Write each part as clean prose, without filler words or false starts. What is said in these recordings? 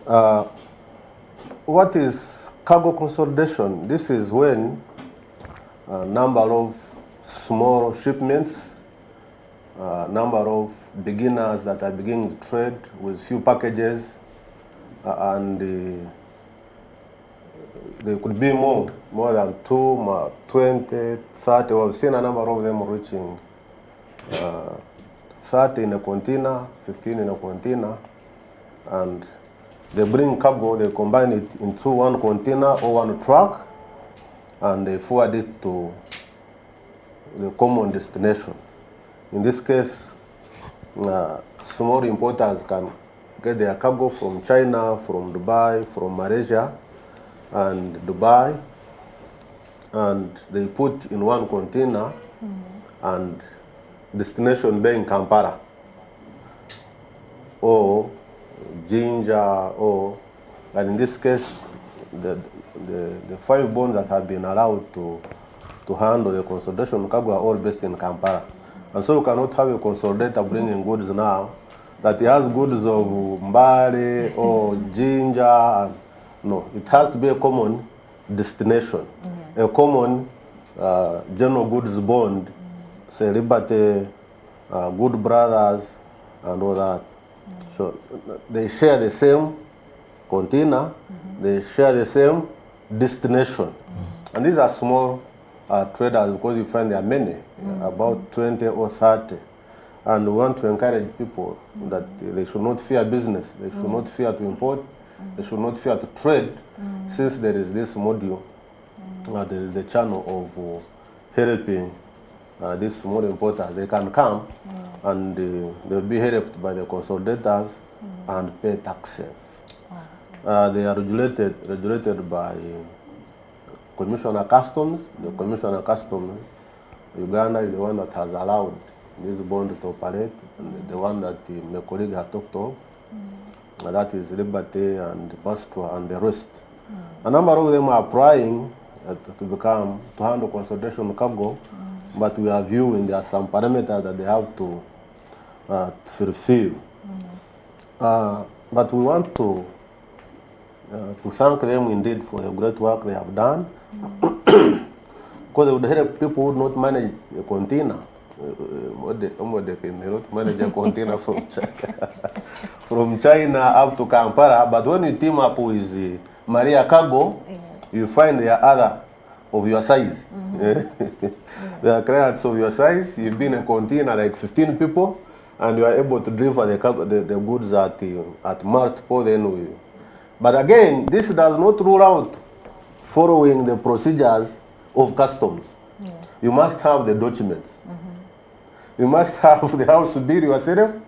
Uh, what is cargo consolidation? This is when a number of small shipments, number of beginners that are beginning to trade with few packages, and there could be more than 2, 20, 30. We've seen a number of them reaching 30 in a container, 15 in a container, and they bring cargo, they combine it into one container or one truck, and they forward it to the common destination. In this case, small importers can get their cargo from China, from Dubai, from Malaysia, and Dubai, and they put in one container, and destination being Kampala or Jinja, and in this case, the 5 bonds that have been allowed to handle the consolidation cargo are all based in Kampala. And so you cannot have a consolidator bringing goods now that he has goods of Mbale or Jinja. No, it has to be a common destination, a common general goods bond, say Liberty, Good Brothers, and all that. So they share the same container, they share the same destination. And these are small traders, because you find there are many, about 20 or 30. And we want to encourage people that they should not fear business, they should not fear to import, they should not fear to trade, since there is this module, there is the channel of helping these small importers. They can come and they'll be helped by the consolidators and pay taxes. They are regulated by Commissioner Customs. The Commissioner Customs, Uganda, is the one that has allowed these bonds to operate, and the one that my colleague had talked of. That is Liberty and Bastra and the rest. A number of them are applying to handle consolidation cargo, but we are viewing there are some parameters that they have to fulfill. But we want to thank them indeed for the great work they have done, because they would help people who would not manage a container. They cannot manage a container from China up to Kampala, but when you team up with Maria Cargo, you find there are other of your size. There are clients of your size. You've been in a container like 15 people, and you are able to deliver the goods at multiple. But again, this does not rule out following the procedures of customs. You must have the documents. You must have the house bill yourself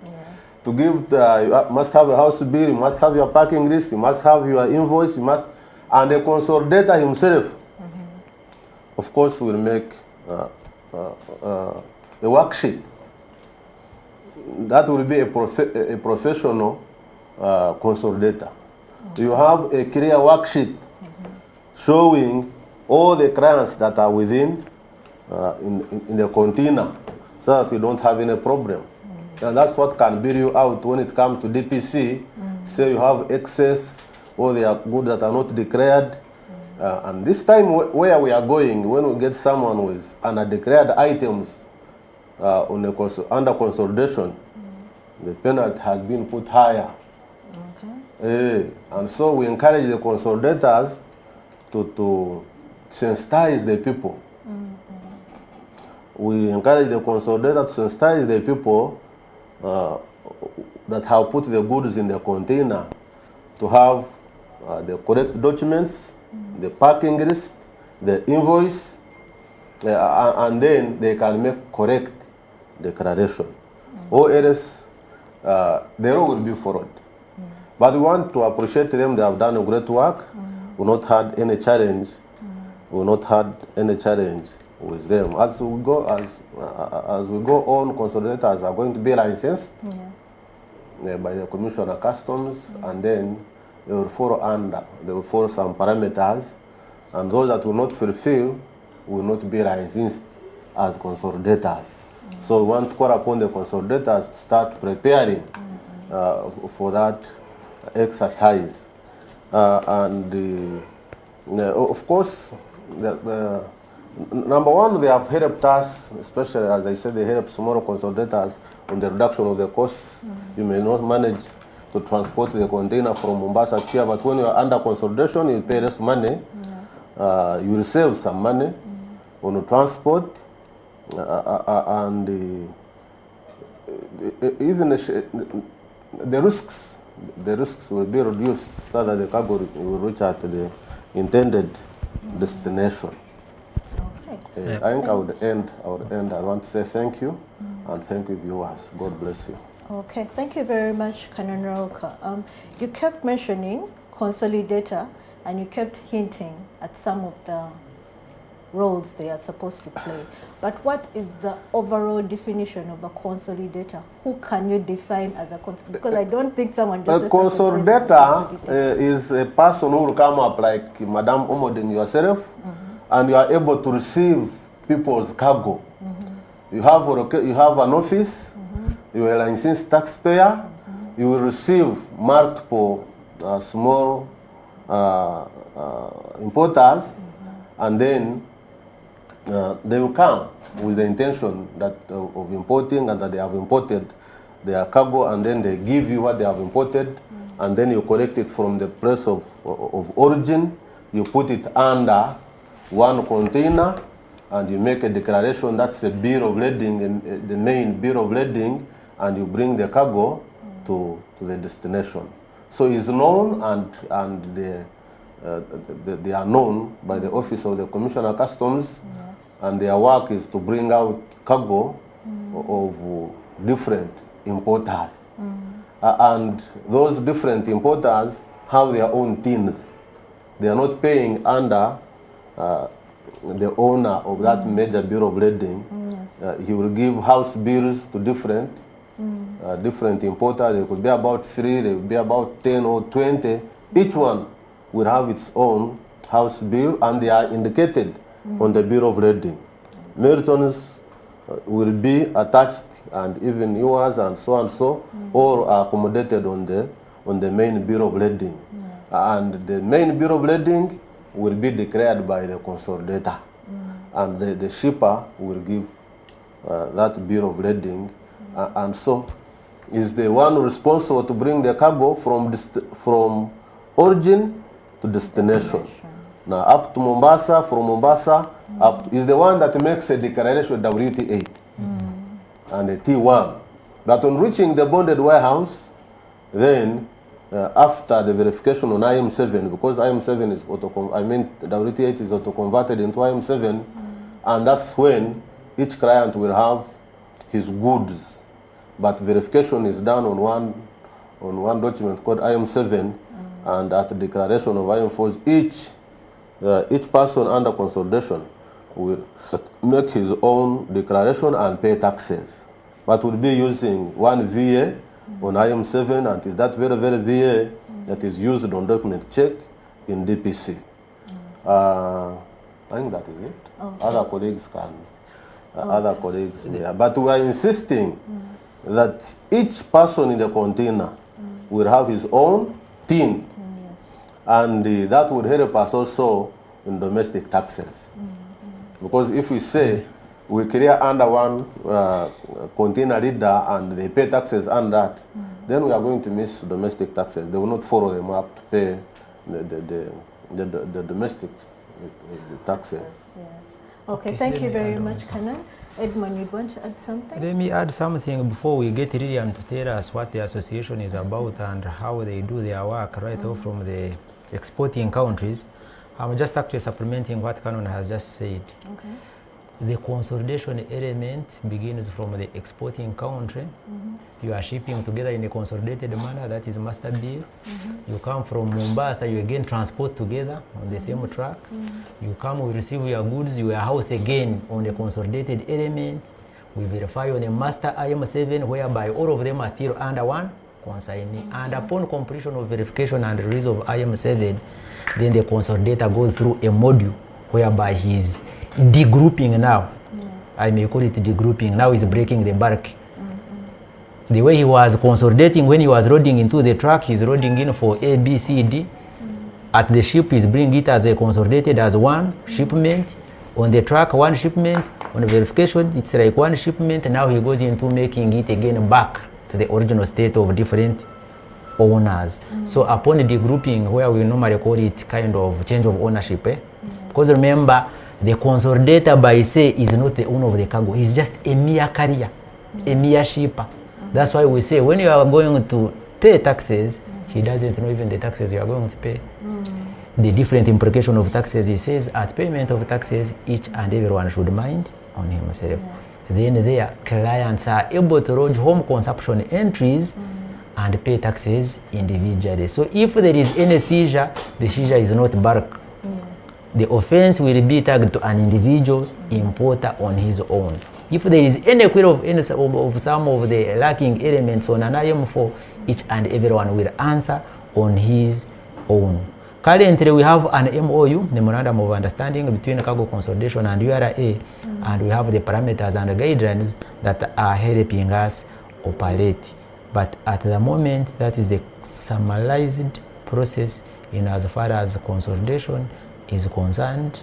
to give. You must have a house bill. You must have your packing list. You must have your invoice. And the consolidator himself, of course, will make a worksheet. That will be a professional consolidator. You have a clear worksheet showing all the clients that are within in the container, so that you don't have any problem. And that's what can bail you out when it comes to DPC. Say you have excess, or there are goods that are not declared. And this time where we are going, when we get someone with undeclared items under consolidation, the penalty has been put higher. And so we encourage the consolidators to sensitize the people. We encourage the consolidator to sensitize the people that have put the goods in the container to have the correct documents, the packing list, the invoice, and then they can make correct declaration. Or else the law will be followed. But we want to appreciate them. They have done a great work. We've not had any challenge. We've not had any challenge with them. As we go on, consolidators are going to be licensed by the Commissioner Customs, and then they will follow some parameters, and those that will not fulfill will not be licensed as consolidators. So we want to call upon the consolidators to start preparing for that exercise. Of course, number one, they have helped us, especially as I said, they help smaller consolidators on the reduction of the costs. You may not manage to transport the container from Mombasa here, but when you are under consolidation, you pay less money. You will save some money on the transport, and even the risks will be reduced so that the cargo will reach at the intended destination. Okay. I think I would end. I want to say thank you, and thank you, viewers. God bless you. Okay, thank you very much, Canon Rauka. You kept mentioning consolidator, and you kept hinting at some of the roles they are supposed to play. But what is the overall definition of a consolidator? Who can you define as a consolidator? Because I don't think someone just... A consolidator is a person who will come up like Madam Omoding yourself, and you are able to receive people's cargo. You have an office, you are a licensed taxpayer, you will receive multiple small importers, and then they will come with the intention that of importing, and that they have imported their cargo, and then they give you what they have imported, and then you collect it from the place of origin, you put it under one container, and you make a declaration. That's the bill of lading, the main bill of lading, and you bring the cargo to the destination. So it's known, and they are known by the Office of the Commissioner of Customs, and their work is to bring out cargo of different importers. And those different importers have their own teams. They are not paying under the owner of that major bill of lading. He will give house bills to different importers. There could be about 3, there will be about 10 or 20. Each one will have its own house bill, and they are indicated on the bill of lading. Meritons will be attached, and even yours, and so, all are accommodated on the main bill of lading. And the main bill of lading will be declared by the consolidator, and the shipper will give that bill of lading, and so is the one responsible to bring the cargo from origin to destination. Now up to Mombasa, from Mombasa up is the one that makes a declaration WT8 and a T1. But on reaching the bonded warehouse, then after the verification on IM7, because IM7 is WT8 is auto-converted into IM7, and that's when each client will have his goods. But verification is done on one document called IM7, and at the declaration of IM4, each person under consolidation will make his own declaration and pay taxes. But we'll be using one VA on IM7, and is that very VA that is used on document check in DPC. I think that is it. Okay. Other colleagues can, other colleagues, yeah. But we are insisting that each person in the container will have his own TIN, and that would help us also in domestic taxes. Because if we say we clear under one container leader and they pay taxes on that, then we are going to miss domestic taxes. They will not follow them up to pay the domestic taxes. Yeah. Okay, thank you very much, Canon. Edmund, you want to add something? Let me add something before we get Lillian to tell us what the association is about and how they do their work right off from the exporting countries. I'm just actually supplementing what Canon has just said. Okay. The consolidation element begins from the exporting country. You are shipping together in a consolidated manner, that is master bill. You come from Mombasa, you again transport together on the same truck. You come, we receive your goods, you warehouse again on the consolidated element. We verify on a master IM7, whereby all of them are still under one consignee. And upon completion of verification and release of IM7, then the consolidator goes through a module whereby he's degrouping now. I may call it degrouping. Now he's breaking the bulk The way he was consolidating when he was loading into the truck, he's loading in for A, B, C, D. At the ship, he's bringing it as a consolidated as one shipment. On the truck, one shipment. On the verification, it's like one shipment. Now he goes into making it again back to the original state of different owners. So upon the grouping, where we normally call it kind of change of ownership, because remember, the consolidator by se is not the owner of the cargo. He's just a mere carrier, a mere shipper. That's why we say when you are going to pay taxes, he doesn't know even the taxes you are going to pay. The different implication of taxes, he says, at payment of taxes, each and everyone should mind on himself. Then their clients are able to lodge home consumption entries and pay taxes individually. So if there is any seizure, the seizure is not bulk. The offense will be tagged to an individual importer on his own. If there is any query of some of the lacking elements on an IM4, each and everyone will answer on his own. Currently, we have an MOU, Memorandum of Understanding, between Cargo Consolidation and URA, and we have the parameters and the guidelines that are helping us operate. But at the moment, that is the summarized process in as far as consolidation is concerned,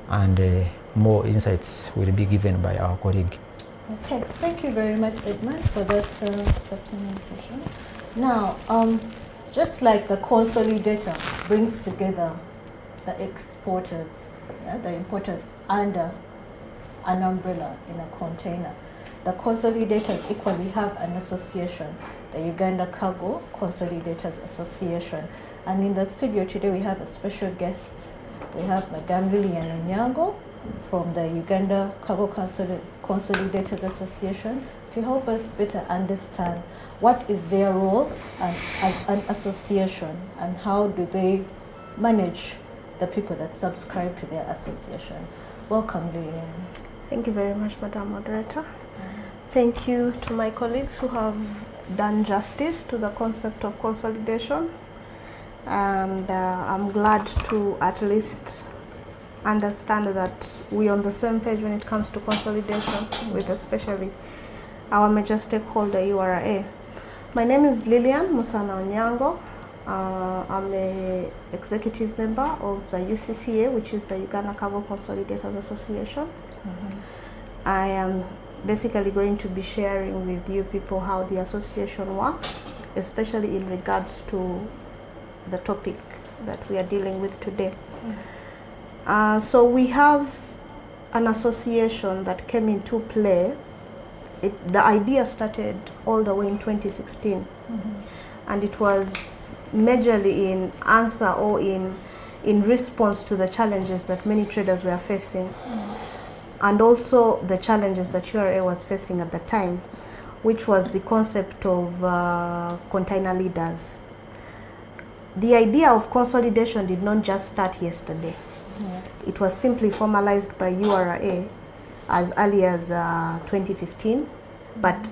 and more insights will be given by our colleague. Okay, thank you very much, Edmund, for that supplementation. Now, just like the consolidator brings together the exporters, the importers under an umbrella in a container, the consolidators equally have an association, the Uganda Cargo Consolidators Association. And in the studio today we have a special guest. We have Madame Lilian Onyango from the Uganda Cargo Consolidators Association to help us better understand what is their role as an association and how do they manage the people that subscribe to their association. Welcome, Lilian. Thank you very much, Madam Moderator. Thank you to my colleagues who have done justice to the concept of consolidation. And I'm glad to at least understand that we're on the same page when it comes to consolidation, with especially our major stakeholder, URA. My name is Lilian Musana Onyango. I'm an executive member of the UCCA, which is the Uganda Cargo Consolidators Association. I am basically going to be sharing with you people how the association works, especially in regards to the topic that we are dealing with today. So we have an association that came into play. The idea started all the way in 2016, and it was majorly in answer or in response to the challenges that many traders were facing, and also the challenges that URA was facing at the time, which was the concept of container leaders. The idea of consolidation did not just start yesterday. It was simply formalized by URA as early as 2015, but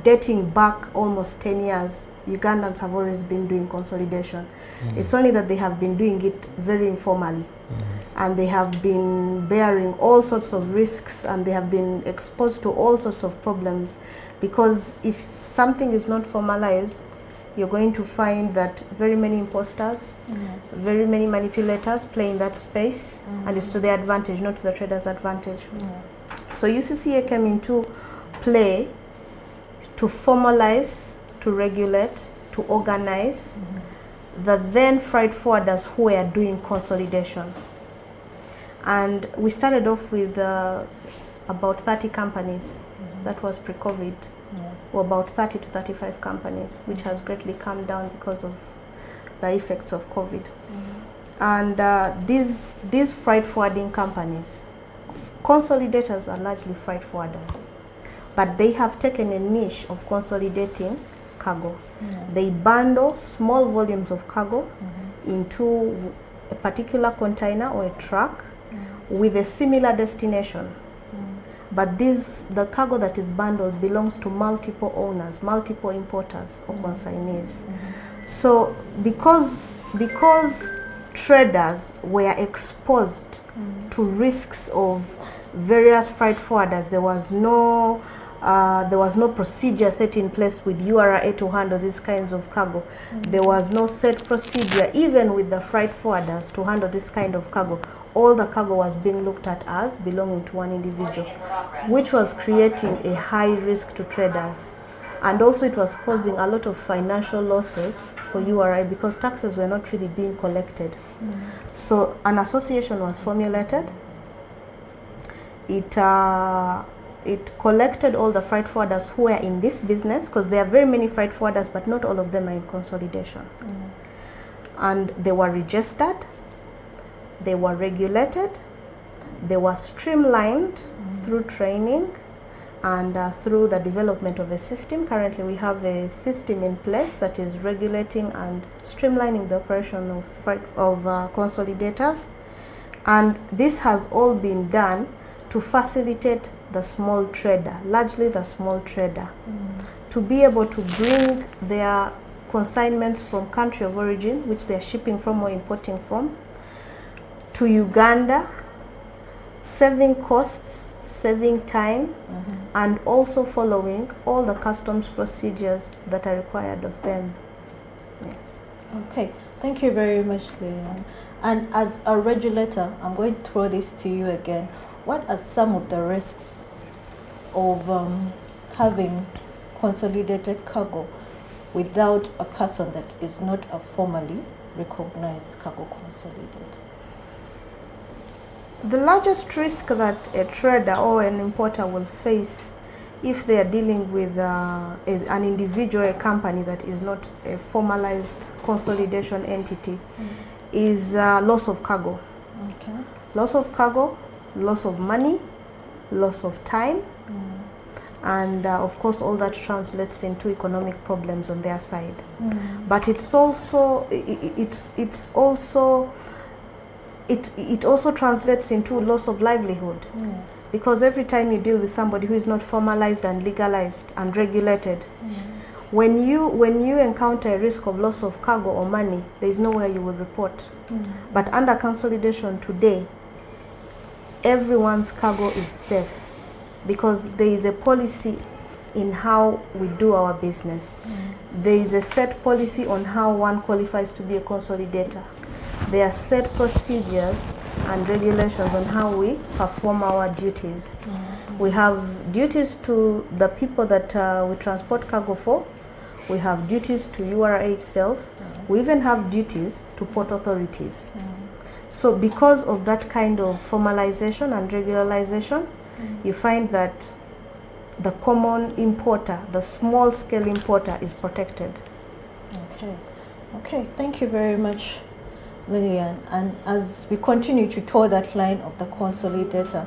dating back almost 10 years, Ugandans have always been doing consolidation. It's only that they have been doing it very informally, and they have been bearing all sorts of risks, and they have been exposed to all sorts of problems, because if something is not formalized, you're going to find that very many imposters, very many manipulators play in that space, and it's to their advantage, not to the trader's advantage. So UCCA came into play to formalize, to regulate, to organize the then freight forwarders who were doing consolidation. And we started off with about 30 companies. That was pre-COVID. Or about 30 to 35 companies, which has greatly come down because of the effects of COVID. And these freight forwarding companies, consolidators are largely freight forwarders, but they have taken a niche of consolidating cargo. They bundle small volumes of cargo into a particular container or a truck with a similar destination. But the cargo that is bundled belongs to multiple owners, multiple importers or consignees. So because traders were exposed to risks of various freight forwarders, there was no there was no procedure set in place with URA to handle these kinds of cargo. There was no set procedure even with the freight forwarders to handle this kind of cargo. All the cargo was being looked at as belonging to one individual, which was creating a high risk to traders. And also it was causing a lot of financial losses for URI because taxes were not really being collected. So an association was formulated. It collected all the freight forwarders who were in this business, because there are very many freight forwarders, but not all of them are in consolidation. And they were registered, they were regulated, they were streamlined through training and through the development of a system. Currently we have a system in place that is regulating and streamlining the operation of consolidators, and this has all been done to facilitate the small trader, largely the small trader, to be able to bring their consignments from country of origin, which they are shipping from or importing from, to Uganda, saving costs, saving time, and also following all the customs procedures that are required of them. Yes. Okay, thank you very much, Lillian. And as a regulator, I'm going to throw this to you again. What are some of the risks of having consolidated cargo without a person that is not a formally recognized cargo consolidator? The largest risk that a trader or an importer will face if they are dealing with an individual, a company that is not a formalized consolidation entity, is loss of cargo. Okay. Loss of cargo, loss of money, loss of time, and of course all that translates into economic problems on their side. But it also translates into loss of livelihood. Yes. Because every time you deal with somebody who is not formalized and legalized and regulated, when you encounter a risk of loss of cargo or money, there is nowhere you will report. But under consolidation today, everyone's cargo is safe because there is a policy in how we do our business. There is a set policy on how one qualifies to be a consolidator. There are set procedures and regulations on how we perform our duties. We have duties to the people that we transport cargo for. We have duties to URA itself. We even have duties to port authorities. So because of that kind of formalization and regularization, you find that the common importer, the small scale importer, is protected. Okay, thank you very much, Lillian. And as we continue to tour that line of the consolidator,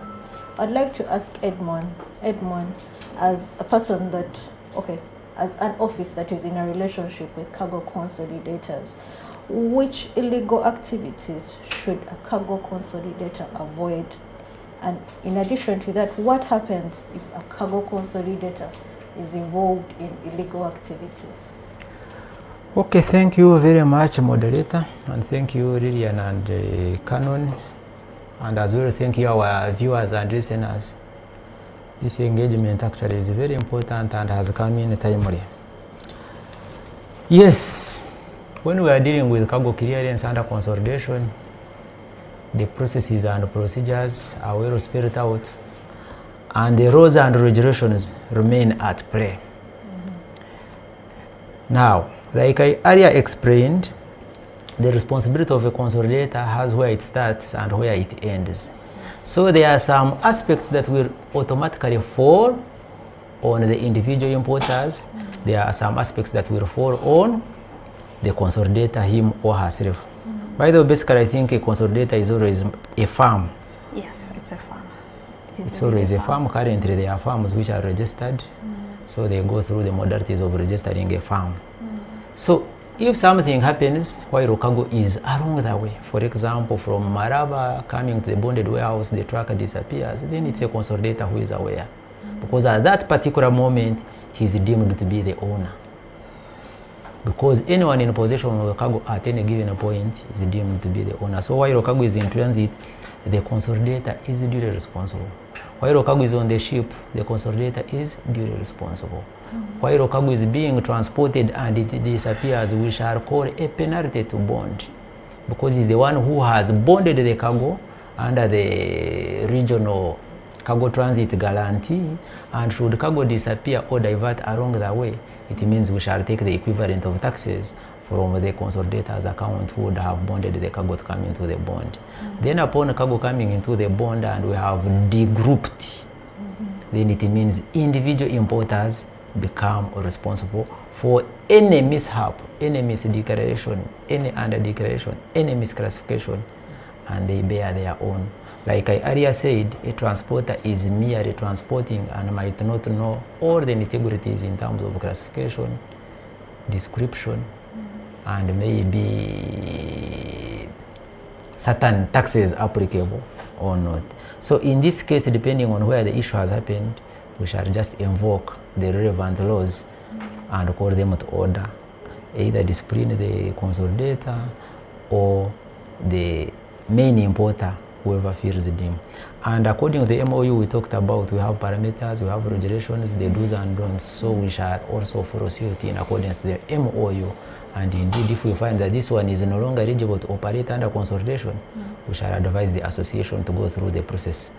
I'd like to ask Edmond, as a person that, as an office that is in a relationship with cargo consolidators, which illegal activities should a cargo consolidator avoid? And in addition to that, what happens if a cargo consolidator is involved in illegal activities? Okay, thank you very much, moderator, and thank you, Lillian and Canon, and as well thank you our viewers and listeners. This engagement actually is very important and has come in timely. Yes, when we are dealing with cargo clearance under consolidation, the processes and procedures are well spelled out, and the rules and regulations remain at play. Now, like I earlier explained, the responsibility of a consolidator has where it starts and where it ends. So there are some aspects that will automatically fall on the individual importers. There are some aspects that will fall on the consolidator, him or herself. By the way, basically I think a consolidator is always a firm. Yes, it's a farm. It's always a farm. Currently there are farms which are registered, so they go through the modalities of registering a farm. So if something happens while cargo is along the way, for example from Maraba coming to the bonded warehouse, the truck disappears, then it's a consolidator who is aware, because at that particular moment he's deemed to be the owner. Because anyone in possession of the cargo at any given point is deemed to be the owner. So while cargo is in transit, the consolidator is duly responsible While cargo is on the ship, the consolidator is duly responsible. While cargo is being transported and it disappears, we shall call a penalty to bond, because he's the one who has bonded the cargo under the regional cargo transit guarantee, and should cargo disappear or divert along the way, it means we shall take the equivalent of taxes from the consolidator's account who would have bonded the cargo to come into the bond. Then upon cargo coming into the bond and we have degrouped, then it means individual importers become responsible for any mishap, any misdeclaration, any underdeclaration, any misclassification, and they bear their own. Like I earlier said, a transporter is merely transporting and might not know all the nitty-gritties in terms of classification, description, and maybe certain taxes applicable or not. So in this case, depending on where the issue has happened, we shall just invoke the relevant laws and call them to order, either discipline the consolidator or the main importer, whoever feels deemed. And according to the MOU we talked about, we have parameters, we have regulations, the do's and don'ts. So we shall also follow COT in accordance to the MOU. And indeed, if we find that this one is no longer eligible to operate under consolidation, we shall advise the association to go through the process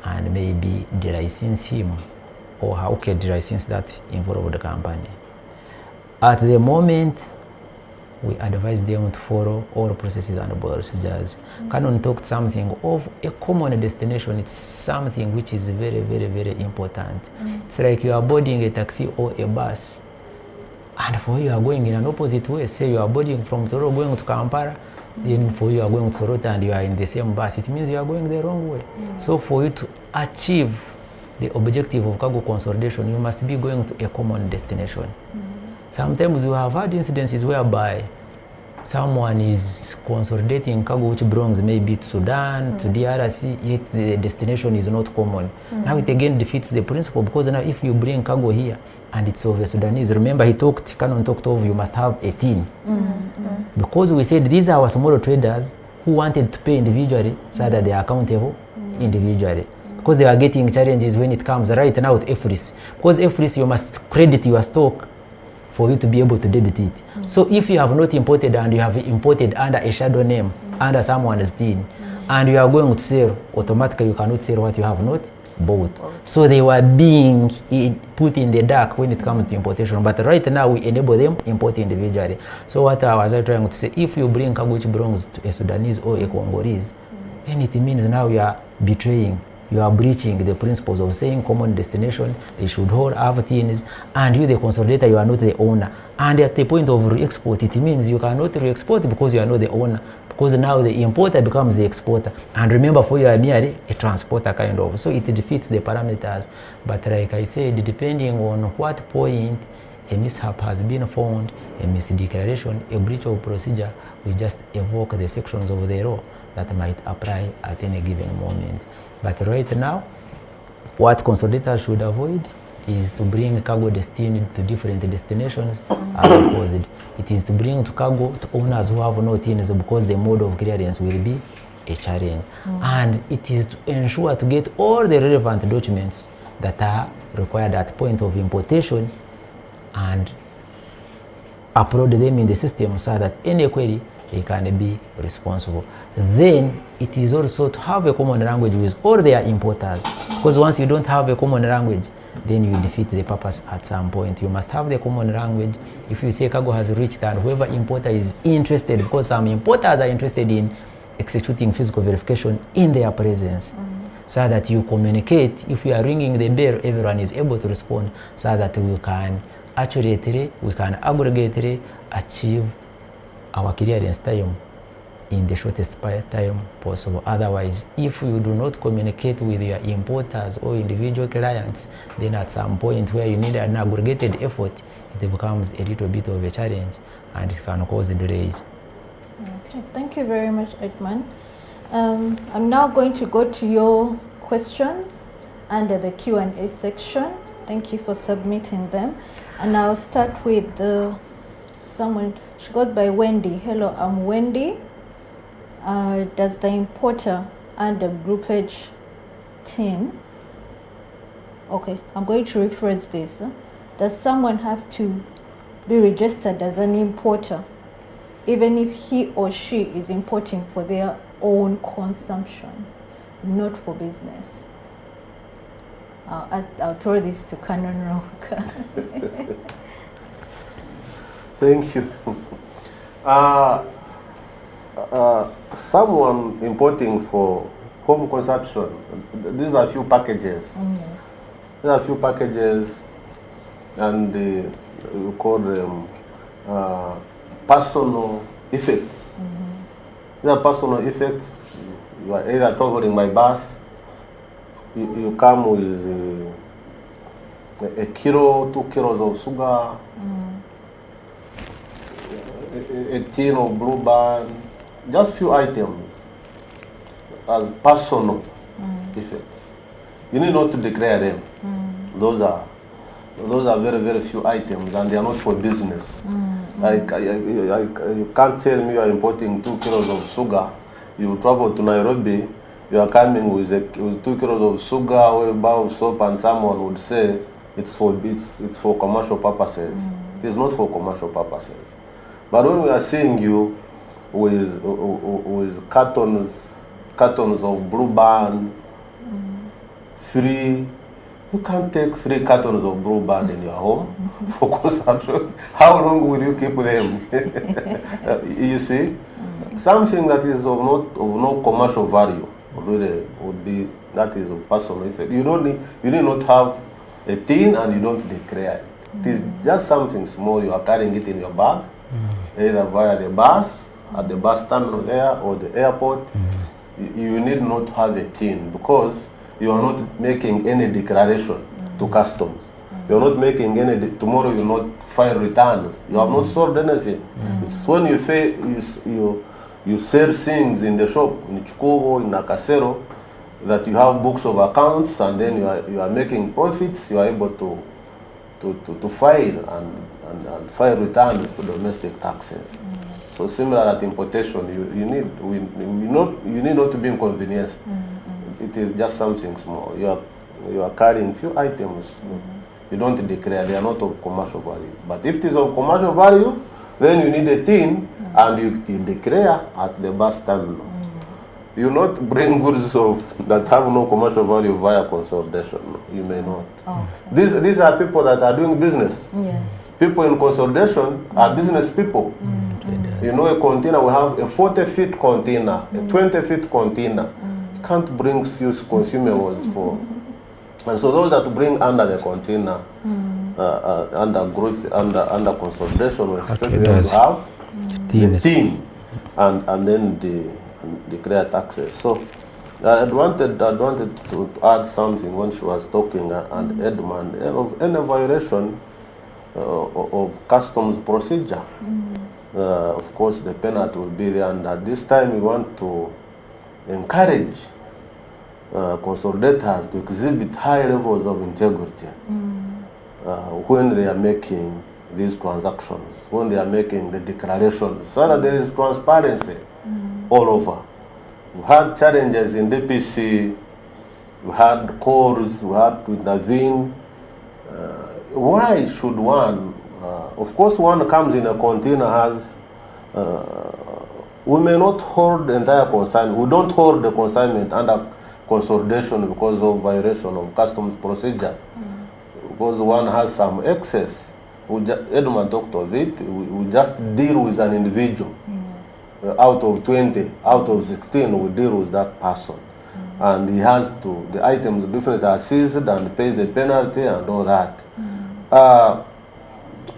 and maybe de-license him, or how can de-license that involved the company. At the moment, we advise them to follow all processes and procedures. Canon talked something of a common destination. It's something which is very, very, very important. It's like you are boarding a taxi or a bus, and for you are going in an opposite way. Say you are boarding from Toro going to Kampala, then for you are going to Sorota and you are in the same bus. It means you are going the wrong way. So for you to achieve the objective of cargo consolidation, you must be going to a common destination. Sometimes we have had incidences whereby someone is consolidating cargo which belongs maybe to Sudan, to DRC, yet the destination is not common. Now it again defeats the principle, because now if you bring cargo here and it's of a Sudanese, remember Canon talked of you must have a tin. Because we said these are our small traders who wanted to pay individually so that they are accountable individually. Because they are getting challenges when it comes right now to FRIS. Because FRIS, you must credit your stock for you to be able to debit it. So if you have not imported and you have imported under a shadow name, under someone's tin, and you are going to sell, automatically you cannot sell what you have not bought. So they were being put in the dark when it comes to importation. But right now we enable them import individually. So what I was trying to say, if you bring cargo which belongs to a Sudanese or a Congolese, then it means now you are betraying, you are breaching the principles of saying common destination, they should all have tins, and you, the consolidator, you are not the owner. And at the point of re-export, it means you cannot re-export because you are not the owner, because now the importer becomes the exporter. And remember, for you are merely a transporter kind of. So it defeats the parameters. But like I said, depending on what point a mishap has been found, a misdeclaration, a breach of procedure, we just evoke the sections of the law that might apply at any given moment. But right now, what consolidators should avoid is to bring cargo destined to different destinations as opposed. It is to bring to cargo to owners who have no tins, because the mode of clearance will be a challenge. And it is to ensure to get all the relevant documents that are required at point of importation and upload them in the system so that any query they can be responsible. Then it is also to have a common language with all their importers, because once you don't have a common language, then you defeat the purpose at some point. You must have the common language. If you say cargo has reached and whoever importer is interested, because some importers are interested in executing physical verification in their presence, so that you communicate. If you are ringing the bell, everyone is able to respond, so that we can accurately, we can aggregately achieve our clearance time in the shortest time possible. Otherwise, if you do not communicate with your importers or individual clients, then at some point where you need an aggregated effort, it becomes a little bit of a challenge and it can cause delays. Okay, thank you very much, Edmund. I'm now going to go to your questions under the Q&A section. Thank you for submitting them. And I'll start with someone. She goes by Wendy. Hello, I'm Wendy. Does the importer under groupage tin Okay, I'm going to rephrase this. Does someone have to be registered as an importer, even if he or she is importing for their own consumption, not for business? I'll throw this to Canon Rock. Thank you. Someone importing for home consumption, these are few packages. Yes. There are a few packages, and we call them personal effects. These are personal effects. You are either traveling by bus, you come with a kilo, 2 kilos of sugar, a tin of blue band, just few items as personal effects. You need not to declare them. Those are very, very few items, and they are not for business. You can't tell me you are importing 2 kilos of sugar. You travel to Nairobi, you are coming with 2 kilos of sugar or a bar of soap, and someone would say it's for commercial purposes. It is not for commercial purposes. But when we are seeing you with cartons of Blue Band, 3. You can't take 3 cartons of Blue Band in your home for consumption. How long will you keep them? You see, something that is of no commercial value really would be, that is a personal effect. You need not have a tin, and you don't declare it. It is just something small. You are carrying it in your bag, either via the bus, at the bus terminal there, or the airport. You need not have a tin, because you are not making any declaration to customs. You are not making any. Tomorrow you will not file returns. You have not sold anything. It's when you sell things in the shop, in Chikobo, in Nakasero, that you have books of accounts, and then you are making profits. You are able to file and file returns to domestic taxes. So similar at importation, you need not to be inconvenienced. It is just something small. You are carrying few items. You don't declare, they are not of commercial value. But if it is of commercial value, then you need a tin, and you declare at the bus terminal. You not bring goods that have no commercial value via consolidation. You may not. Okay. These are people that are doing business. Yes. People in consolidation are business people. You know, a container, we have a 40-feet container, a 20-feet container. You can't bring few consumables for. And so those that bring under the container, under consolidation, we expect them to have the tin, and then declare taxes. So I wanted to add something when she was talking, and Edmund, of any violation of customs procedure. Of course, the penalty will be there, and at this time we want to encourage consolidators to exhibit high levels of integrity when they are making these transactions, when they are making the declarations, so that there is transparency all over. We had challenges in DPC, we had calls, we had to intervene. Why should one? Of course, one comes in a container has. We may not hold the entire consignment. We don't hold the consignment under consolidation because of violation of customs procedure. Because one has some excess. Edmund talked of it. We just deal with an individual. Out of 20, out of 16, we deal with that person. And he has to, the items definitely are seized and pays the penalty and all that.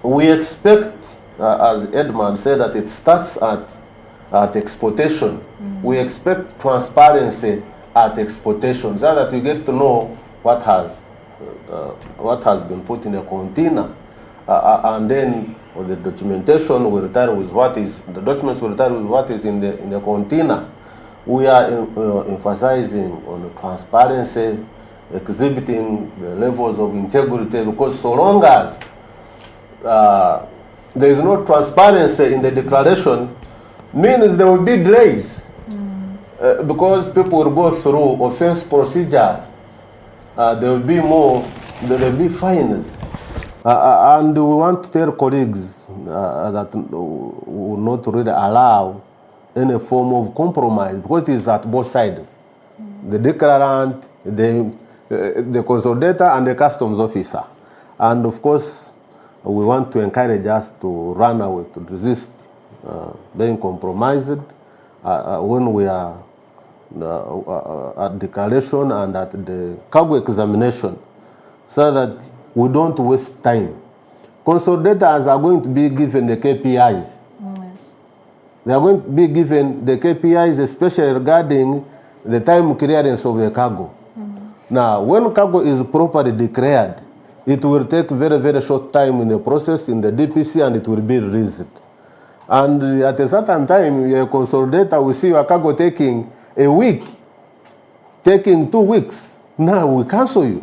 We expect, as Edmund said, that it starts at exportation. We expect transparency at exportation, so that we get to know what has been put in a container, and then the documentation will retire with what is, the documents will retire with what is in the container. We are emphasizing on transparency, exhibiting the levels of integrity, because so long as there is no transparency in the declaration, means there will be delays. Because people will go through offense procedures. There will be more there will be fines. And we want to tell colleagues that we will not really allow any form of compromise, because it is at both sides. The declarant, the consolidator, and the customs officer. And of course, we want to encourage us to run away, to resist being compromised when we are at declaration and at the cargo examination, so that we don't waste time. Consolidators are going to be given the KPIs. Yes. They are going to be given the KPIs, especially regarding the time clearance of the cargo. Now, when cargo is properly declared, it will take very, very short time in the process in the DPC, and it will be released. And at a certain time, your consolidator will see your cargo taking a week, taking 2 weeks. Now we cancel you.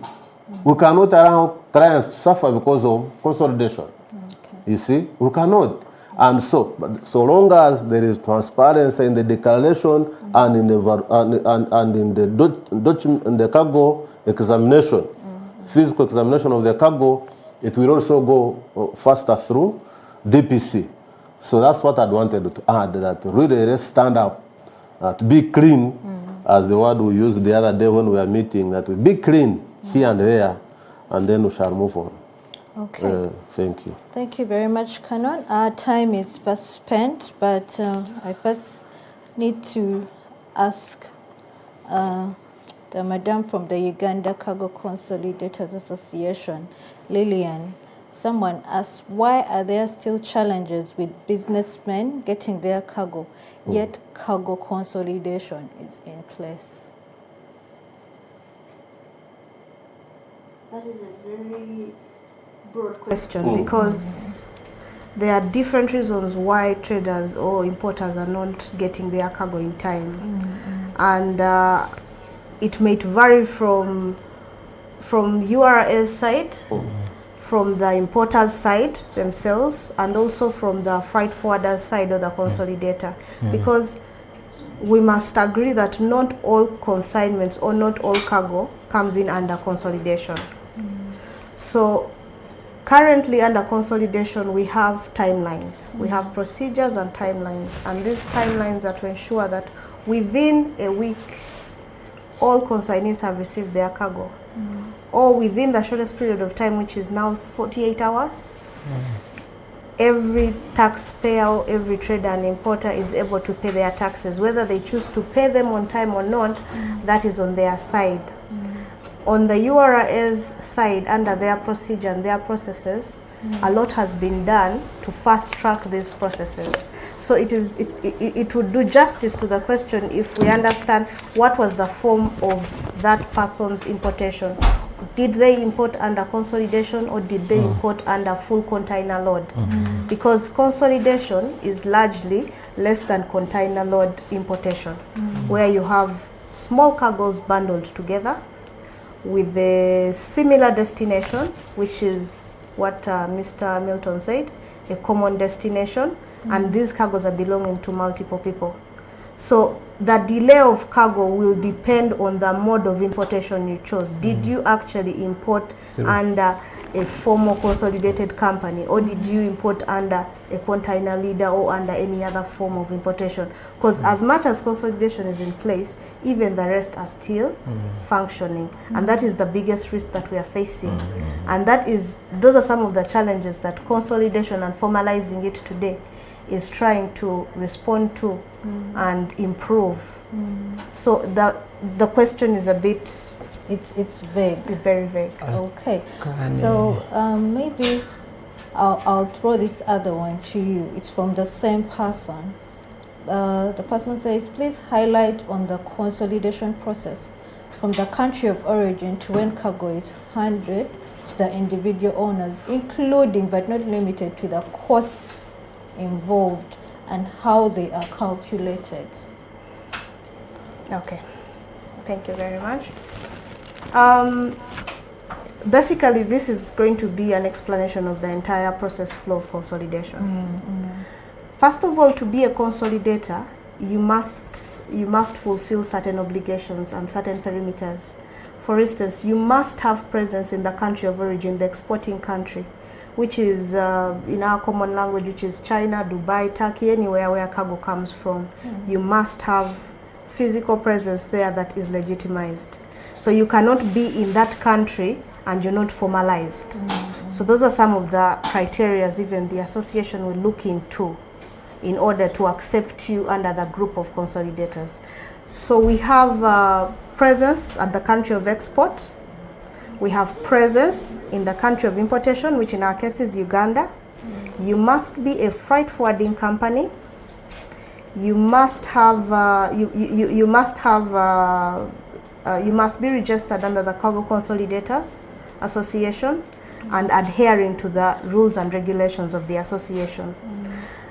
We cannot allow clients to suffer because of consolidation. Okay. You see, we cannot. And so long as there is transparency in the declaration and in the cargo examination, physical examination of the cargo, it will also go faster through DPC. So that's what I wanted to add, that really let's stand up to be clean, as the word we used the other day when we were meeting, that we be clean here and there, and then we shall move on. Okay. Thank you. Thank you very much, Canon. Our time is fast spent, but I first need to ask the madam from the Uganda Cargo Consolidators Association, Lillian. Someone asked, why are there still challenges with businessmen getting their cargo, yet cargo consolidation is in place? That is a very broad question, because there are different reasons why traders or importers are not getting their cargo in time. And it may vary from URS side, from the importer's side themselves, and also from the freight forwarder's side or the consolidator. Because we must agree that not all consignments or not all cargo comes in under consolidation. So currently under consolidation, we have timelines. We have procedures and timelines, and these timelines are to ensure that within a week, all consignees have received their cargo, or within the shortest period of time, which is now 48 hours, every taxpayer or every trader and importer is able to pay their taxes. Whether they choose to pay them on time or not, that is on their side. On the URS side, under their procedure and their processes, a lot has been done to fast track these processes. So it would do justice to the question if we understand what was the form of that person's importation. Did they import under consolidation, or did they import under full container load? Because consolidation is largely less than container load importation, where you have small cargoes bundled together with a similar destination, which is what Mr. Milton said, a common destination, and these cargoes are belonging to multiple people. So the delay of cargo will depend on the mode of importation you chose. Did you actually import under a formal consolidated company, or did you import under a container leader or under any other form of importation? Because as much as consolidation is in place, even the rest are still functioning, and that is the biggest risk that we are facing. And those are some of the challenges that consolidation and formalizing it today is trying to respond to and improve. So the question is a bit, it's vague. It's very vague. Okay, so maybe I'll throw this other one to you. It's from the same person. The person says, please highlight on the consolidation process from the country of origin to when cargo is handed to the individual owners, including but not limited to the costs involved and how they are calculated. Okay, thank you very much. Basically, this is going to be an explanation of the entire process flow of consolidation. First of all, to be a consolidator, you must fulfill certain obligations and certain perimeters. For instance, you must have presence in the country of origin, the exporting country, which is in our common language, which is China, Dubai, Turkey, anywhere where cargo comes from. You must have physical presence there that is legitimized. So you cannot be in that country and you're not formalized. So those are some of the criteria even the association will look into in order to accept you under the group of consolidators. So we have presence at the country of export. We have presence in the country of importation, which in our case is Uganda. You must be a freight forwarding company. You must have you must be registered under the Cargo Consolidators Association and adhering to the rules and regulations of the association.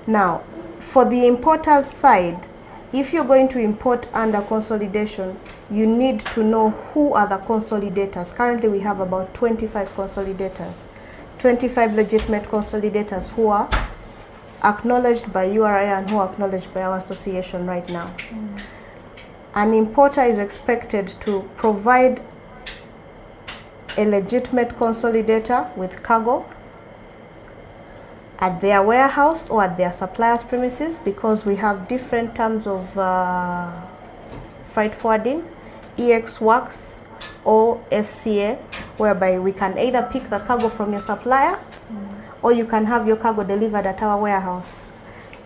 Now, for the importers side, if you're going to import under consolidation, you need to know who are the consolidators. Currently, we have about 25 consolidators, 25 legitimate consolidators who are acknowledged by URA and who are acknowledged by our association right now. An importer is expected to provide a legitimate consolidator with cargo at their warehouse or at their supplier's premises, because we have different terms of freight forwarding, EX Works or FCA, whereby we can either pick the cargo from your supplier or you can have your cargo delivered at our warehouse.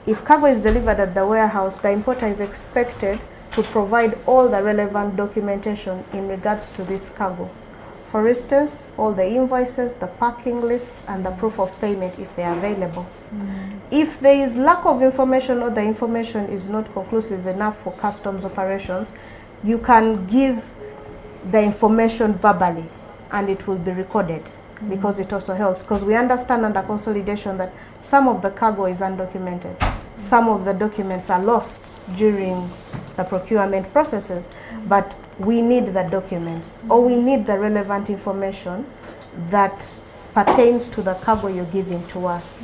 If cargo is delivered at the warehouse, the importer is expected to provide all the relevant documentation in regards to this cargo. For instance, all the invoices, the packing lists, and the proof of payment if they are available. If there is lack of information or the information is not conclusive enough for customs operations, you can give the information verbally and it will be recorded, because it also helps, because we understand under consolidation that some of the cargo is undocumented. Some of the documents are lost during the procurement processes, but we need the documents or we need the relevant information that pertains to the cargo you're giving to us.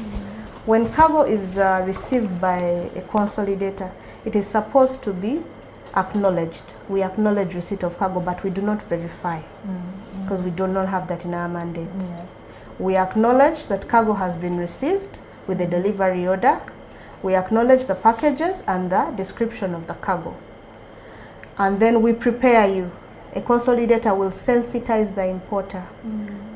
When cargo is received by a consolidator, it is supposed to be acknowledged. We acknowledge receipt of cargo, but we do not verify, because we do not have that in our mandate. We acknowledge that cargo has been received with a delivery order. We acknowledge the packages and the description of the cargo. And then we prepare you. A consolidator will sensitize the importer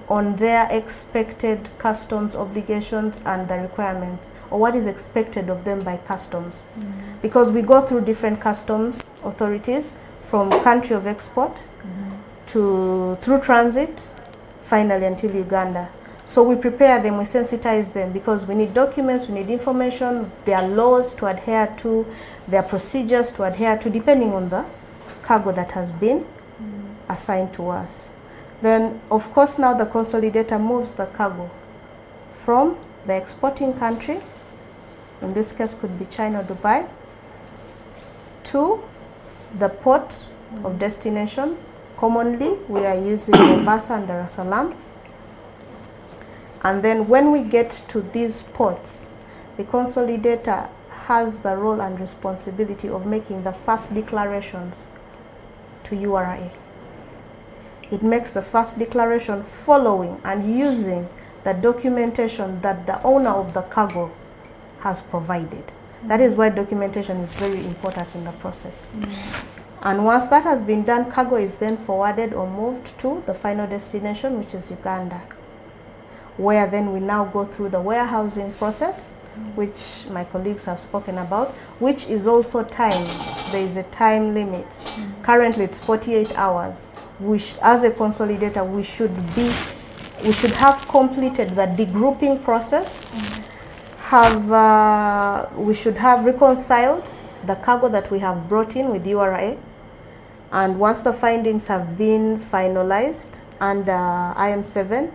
on their expected customs obligations and the requirements, or what is expected of them by customs. Because we go through different customs authorities, from country of export to through transit, finally until Uganda. So we prepare them, we sensitize them, because we need documents, we need information, there are laws to adhere to, there are procedures to adhere to, depending on the cargo that has been assigned to us. Then, of course, now the consolidator moves the cargo from the exporting country, in this case could be China or Dubai, to the port of destination. Commonly, we are using Mombasa and Dar es Salaam. And then when we get to these ports, the consolidator has the role and responsibility of making the first declarations to URA. It makes the first declaration following and using the documentation that the owner of the cargo has provided. That is why documentation is very important in the process. And once that has been done, cargo is then forwarded or moved to the final destination, which is Uganda, where then we now go through the warehousing process, which my colleagues have spoken about, which is also timed. There is a time limit. Currently it's 48 hours, which as a consolidator we should have completed the degrouping process, we should have reconciled the cargo that we have brought in with URA, and once the findings have been finalized under IM7,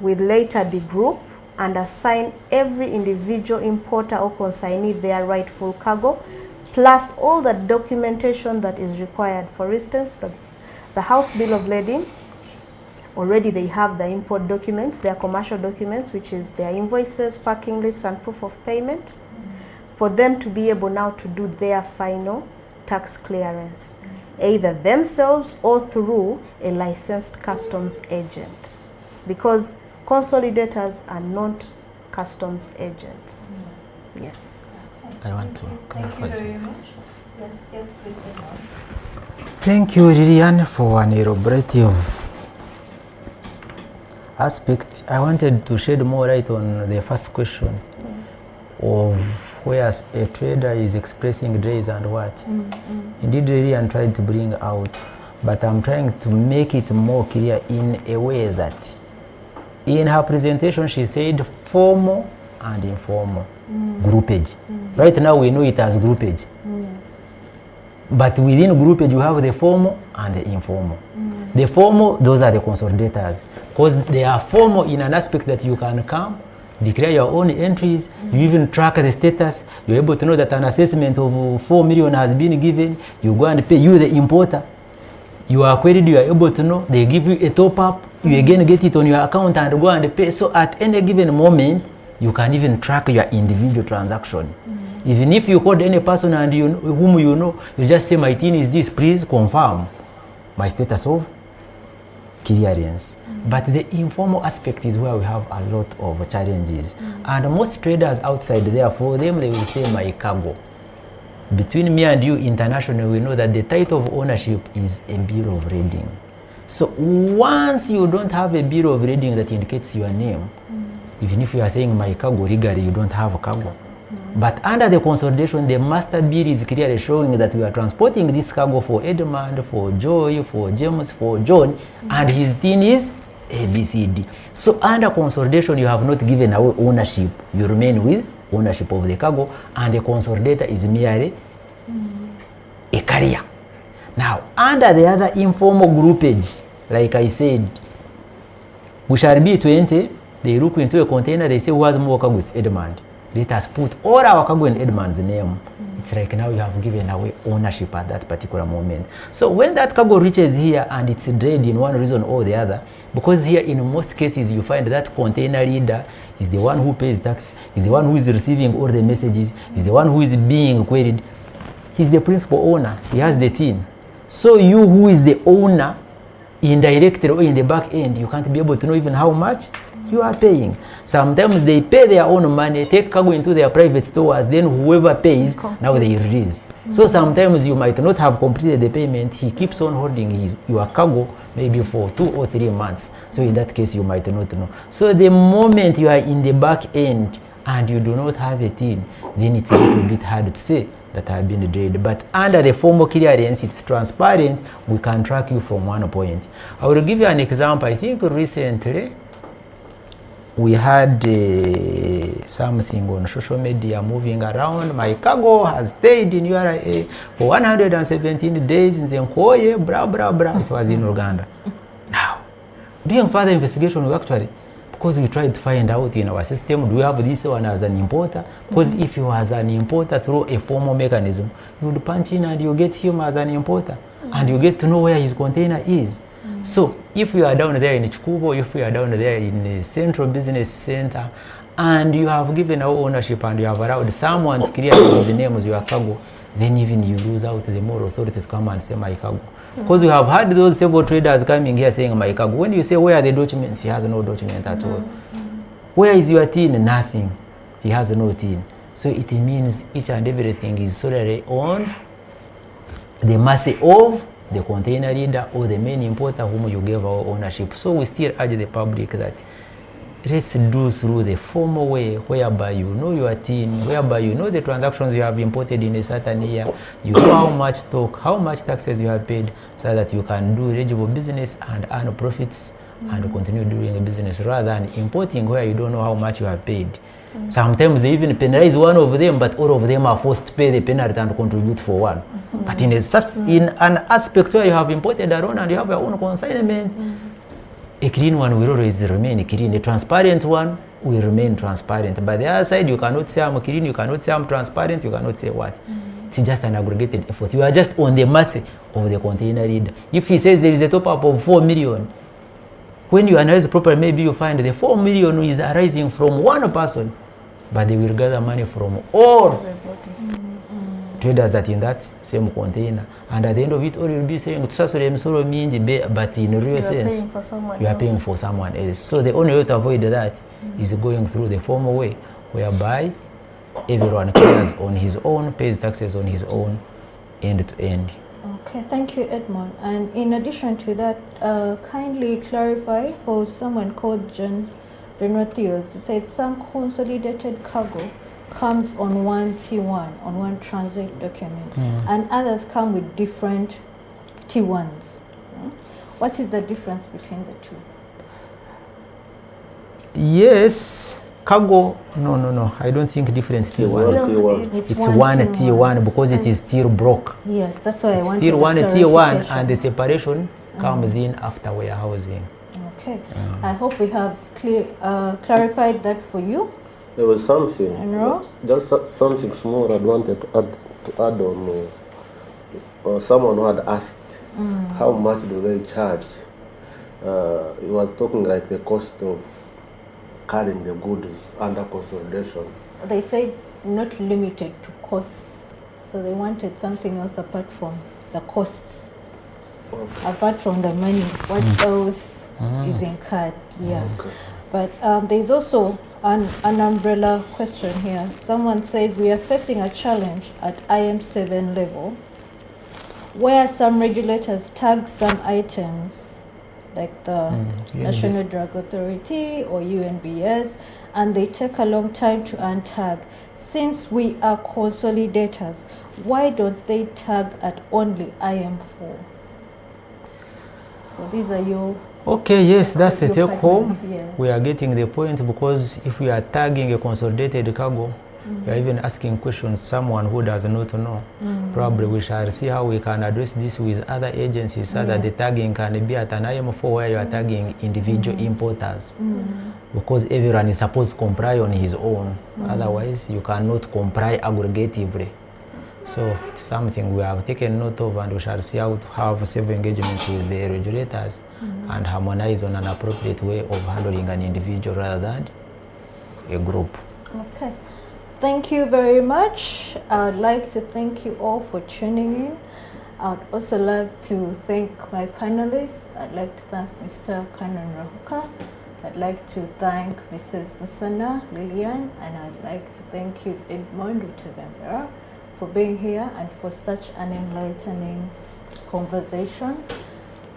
we later degroup and assign every individual importer or consignee their rightful cargo, plus all the documentation that is required. For instance, the house bill of lading, already they have the import documents, their commercial documents, which is their invoices, packing lists, and proof of payment, for them to be able now to do their final tax clearance. either themselves or through a licensed customs agent, because consolidators are not customs agents. Yes. I want to Thank clarify. you very much. Yes, yes, please. Thank you, Lilian, for an elaborative aspect. I wanted to shed more light on the first question of where a trader is expressing days and what. Indeed, Lilian tried to bring out, but I'm trying to make it more clear in a way that in her presentation she said formal and informal groupage. Right now we know it as groupage. Yes. But within groupage, you have the formal and the informal. The formal, those are the consolidators, because they are formal in an aspect that you can come, declare your own entries, you even track the status, you're able to know that an assessment of 4 million has been given, you go and pay, you the importer, you are queried, you are able to know, they give you a top up, you again get it on your account and go and pay. So at any given moment, you can even track your individual transaction. Even if you call any person and whom you know, you just say my TIN is this, please confirm my status of clearance. But the informal aspect is where we have a lot of challenges. And most traders outside there, for them, they will say my cargo. Between me and you internationally, we know that the title of ownership is a bill of lading. So once you don't have a bill of lading that indicates your name, even if you are saying my cargo, legally you don't have a cargo. But under the consolidation, the master bill is clearly showing that we are transporting this cargo for Edmund, for Joy, for James, for John, and his TIN is ABCD. So under consolidation, you have not given away ownership. You remain with ownership of the cargo, and the consolidator is merely a carrier. Now, under the other informal groupage, like I said, we shall be 20. They look into a container, they say who has more cargo, it's Edmund. Let us put all our cargo in Edmund's name. It's like now you have given away ownership at that particular moment. So when that cargo reaches here and it's dead in one reason or the other, because here in most cases you find that container leader is the one who pays tax, is the one who is receiving all the messages, is the one who is being queried. He's the principal owner, he has the TIN. So you who is the owner, indirectly or in the back end, you can't be able to know even how much you are paying. Sometimes they pay their own money, take cargo into their private stores, then whoever pays, now they release. So sometimes you might not have completed the payment, he keeps on holding your cargo maybe for 2 or 3 months. So in that case, you might not know. So the moment you are in the back end and you do not have a TIN, then it's a little bit hard to say that have been delayed. But under the formal clearance, it's transparent, we can track you from one point. I will give you an example. I think recently, we had something on social media moving around. My cargo has stayed in URA for 117 days in Zenkoye, blah, blah, blah. It was in Uganda. Now, doing further investigation, we actually, because we tried to find out in our system, do we have this one as an importer? Because if you as an importer through a formal mechanism, you would punch in and you get him as an importer. And you get to know where his container is. So if you are down there in Chikubo, if you are down there in the central business center, and you have given our ownership and you have allowed someone to clear his name as your cargo, then even you lose out the moral authority to come and say my cargo. Because we have had those several traders coming here saying my cargo. When you say where are the documents, he has no document at all. Where is your TIN? Nothing. He has no TIN. So it means each and everything is solely on the mercy of the container leader or the main importer whom you gave our ownership. So we still urge the public that let's do through the formal way whereby you know your TIN, whereby you know the transactions you have imported in a certain year, you know how much stock, how much taxes you have paid, so that you can do eligible business and earn profits and continue doing a business rather than importing where you don't know how much you have paid. Sometimes they even penalize one of them, but all of them are forced to pay the penalty and contribute for one. But in an aspect where you have imported your own and you have your own consignment, a clean one will always remain clean. A transparent one will remain transparent. But the other side, you cannot say I'm clean, you cannot say I'm transparent, you cannot say what. It's just an aggregated effort. You are just on the mercy of the container leader. If he says there is a top up of 4 million, when you analyze properly, maybe you find the 4 million is arising from one person, but they will gather money from all traders that in that same container, and at the end of it all you'll be saying tusasula emisolo mingi, but in real sense you are paying for someone else. So the only way to avoid that is going through the formal way, whereby everyone clears on his own, pays taxes on his own, end to end. Okay, thank you, Edmond. And in addition to that, kindly clarify for someone called John Renothios. He said some consolidated cargo comes on one T1, on one transit document, and others come with different T1s. What is the difference between the two? Yes, cargo, no, I don't think different T1. It's one T1 because it is still broke. Yes, that's why I wanted still one T1, and the separation comes in after warehousing. Okay, I hope we have clarified that for you. There was something, just something small I wanted to add on. Someone who had asked how much do they charge. He was talking like the cost of carrying the goods under consolidation. They said not limited to costs, so they wanted something else apart from the costs. Okay. Apart from the money, what else is incurred? Yeah. Okay. But there's also an umbrella question here. Someone said we are facing a challenge at IM7 level where some regulators tag some items like the National Drug Authority or UNBS, and they take a long time to untag. Since we are consolidators, why don't they tag at only IM4? So these are your... Okay, yes, that's the take home. Yes. We are getting the point, because if we are tagging a consolidated cargo, we are even asking questions someone who does not know. Probably we shall see how we can address this with other agencies so that the tagging can be at an IM4 where you are tagging individual importers, because everyone is supposed to comply on his own. Otherwise, you cannot comply aggregatively. So it's something we have taken note of, and we shall see how to have several engagements with the regulators and harmonize on an appropriate way of handling an individual rather than a group. Okay. Thank you very much. I'd like to thank you all for tuning in. I'd also like to thank my panelists. I'd like to thank Mr. Kanan Rahuka. I'd like to thank Mrs. Musana Lillian, and I'd like to thank you, Edmond Rutevembera, for being here and for such an enlightening conversation.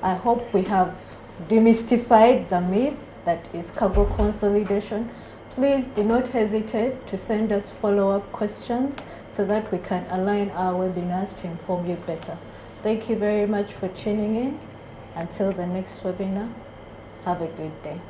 I hope we have demystified the myth that is cargo consolidation. Please do not hesitate to send us follow-up questions so that we can align our webinars to inform you better. Thank you very much for tuning in. Until the next webinar, have a good day.